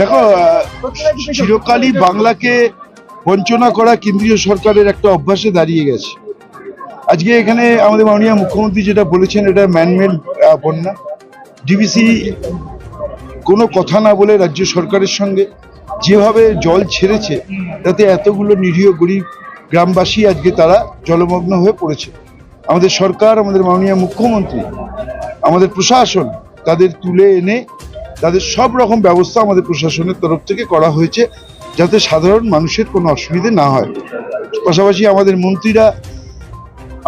দেখো, চিরকালই বাংলাকে বঞ্চনা করা কেন্দ্রীয় সরকারের একটা অভ্যাসে দাঁড়িয়ে গেছে। আজকে এখানে আমাদের মাননীয় মুখ্যমন্ত্রী যেটা বলেছেন, এটা ম্যানমেড বন্যা। ডিভিসি কোনো কথা না বলে রাজ্য সরকারের সঙ্গে যেভাবে জল ছেড়েছে, তাতে এতগুলো নিরীহ গরিব গ্রামবাসী আজকে তারা জলমগ্ন হয়ে পড়েছে। আমাদের সরকার, আমাদের মাননীয় মুখ্যমন্ত্রী, আমাদের প্রশাসন তাদের তুলে এনে তাদের সব রকম ব্যবস্থা আমাদের প্রশাসনের তরফ থেকে করা হয়েছে, যাতে সাধারণ মানুষের কোনো অসুবিধে না হয়। পাশাপাশি আমাদের মন্ত্রীরা,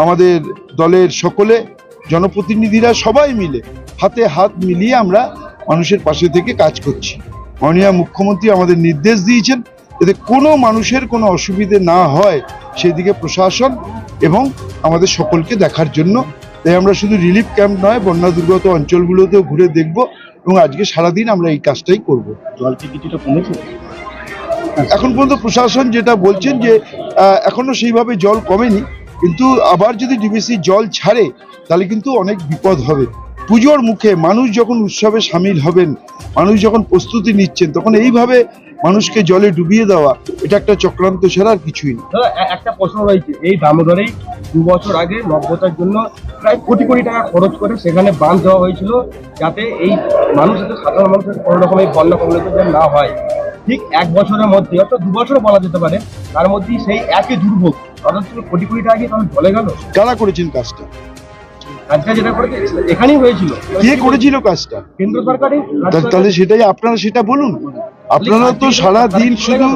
আমাদের দলের সকলে, জনপ্রতিনিধিরা সবাই মিলে হাতে হাত মিলিয়ে আমরা মানুষের পাশে থেকে কাজ করছি। মাননীয় মুখ্যমন্ত্রী আমাদের নির্দেশ দিয়েছেন যাতে কোনো মানুষের কোনো অসুবিধে না হয়, সেদিকে প্রশাসন এবং আমাদের সকলকে দেখার জন্য। তাই আমরা শুধু রিলিফ ক্যাম্প নয়, বন্যা দুর্গত অঞ্চলগুলোতেও ঘুরে দেখব এবং আজকে সারাদিন আমরা এই কাজটাই করব। জল কি কিছুটা কমেছে? এখন পর্যন্ত প্রশাসন যেটা বলছেন যে এখনো সেইভাবে জল কমেনি, কিন্তু আবার যদি ডিভিসি জল ছাড়ে তাহলে কিন্তু অনেক বিপদ হবে। পুজোর মুখে মানুষ যখন উৎসবে সামিল হবেন, মানুষ যখন প্রস্তুতি নিচ্ছেন, তখন এইভাবে মানুষকে জলে ডুবিয়ে দেওয়া, এটা একটা চক্রান্ত ছাড়া আর কিছুই না। একটা প্রশ্ন রয়েছে, এই দামোদরেই 2 বছর আগে নব্যতার জন্য প্রায় কোটি কোটি টাকা খরচ করে সেখানে বাঁধ দেওয়া হয়েছিল, যাতে এই মানুষের, সাধারণ মানুষের কোনো রকম এই বন্যা কবলিত যেন না হয়। ঠিক 1 বছরের মধ্যে, অর্থাৎ 2 বছরও বলা যেতে পারে, তার মধ্যেই সেই একই দুর্ভোগ, অর্থাৎ কোটি কোটি টাকা কি তাহলে চলে গেল? কারা করেছেন কাজটা? কাজটা যেটা করেছে এখানেই হয়েছিল। কে করেছিল কাজটা? কেন্দ্র সরকারই। তাহলে সেটাই আপনারা সেটা বলুন। আপনারা তো সারা দিন শুধু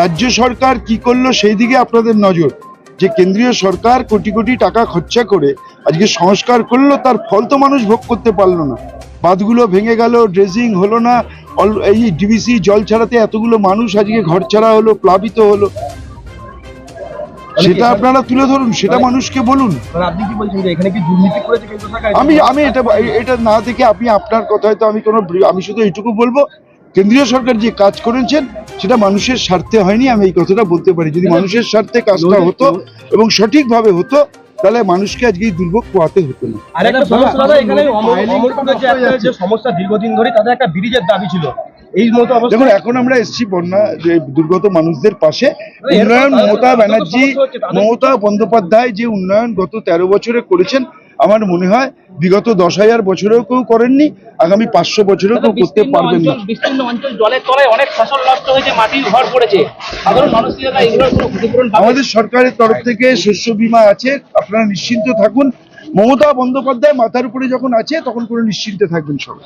রাজ্য সরকার কি করলো সেই দিকে আপনাদের নজর, যে কেন্দ্রীয় সরকার কোটি কোটি টাকা খরচা করে আজকে সংস্কার করলো, তার ফল তো মানুষ ভোগ করতে পারলো না। বাঁধগুলো ভেঙে গেল, ড্রেজিং হলো না, এই ডিভিসি জল ছাড়াতে এতগুলো মানুষ আজকে ঘর ছাড়া হলো, প্লাবিত হলো। সেটা আপনারা তুলে ধরুন, সেটা মানুষকে বলুন। আপনি কি বলছেন যে এখানে কি দুর্নীতি করেছে কেন্দ্র সরকার? আমি এটা না দেখে আপনি আপনার কথায় তো আমি শুধু এইটুকু বলবো, কেন্দ্রীয় সরকার যে কাজ করেছেন সেটা মানুষের স্বার্থে হয়নি, আমি এই কথাটা বলতে পারি। যদি মানুষের স্বার্থে কাজটা হতো এবং সঠিকভাবে হতো, তাহলে মানুষকে আজকে এই দুর্ভোগ পোহাতে হতো না। আরেকটা সমস্যা দাদা, এখানে অমরপুরের যে সমস্যা দীর্ঘদিন ধরে, তাদের একটা ব্রিজের দাবি ছিল। এই মতো অবস্থা দেখুন, এখন আমরা এসেছি বন্যা যে দুর্গত মানুষদের পাশে। উন্নয়ন মমতা বন্দ্যোপাধ্যায় যে উন্নয়ন গত 13 বছরে করেছেন, আমার মনে হয় বিগত 10,000 বছরেও কেউ করেননি, আগামী 500 বছরেও কেউ করতে পারবেন না। বিস্তীর্ণ অঞ্চল জলের তলায়, অনেক ফসল নষ্ট হয়েছে, মাটির ঘর পড়েছে, সাধারণ মানুষের এগুলোর কোনো ক্ষতিপূরণ পাবে? আমাদের সরকারের তরফ থেকে শস্য বীমা আছে, আপনারা নিশ্চিন্ত থাকুন। মমতা বন্দ্যোপাধ্যায় মাথার উপরে যখন আছে, তখন কোনো নিশ্চিন্তে থাকবেন সবাই।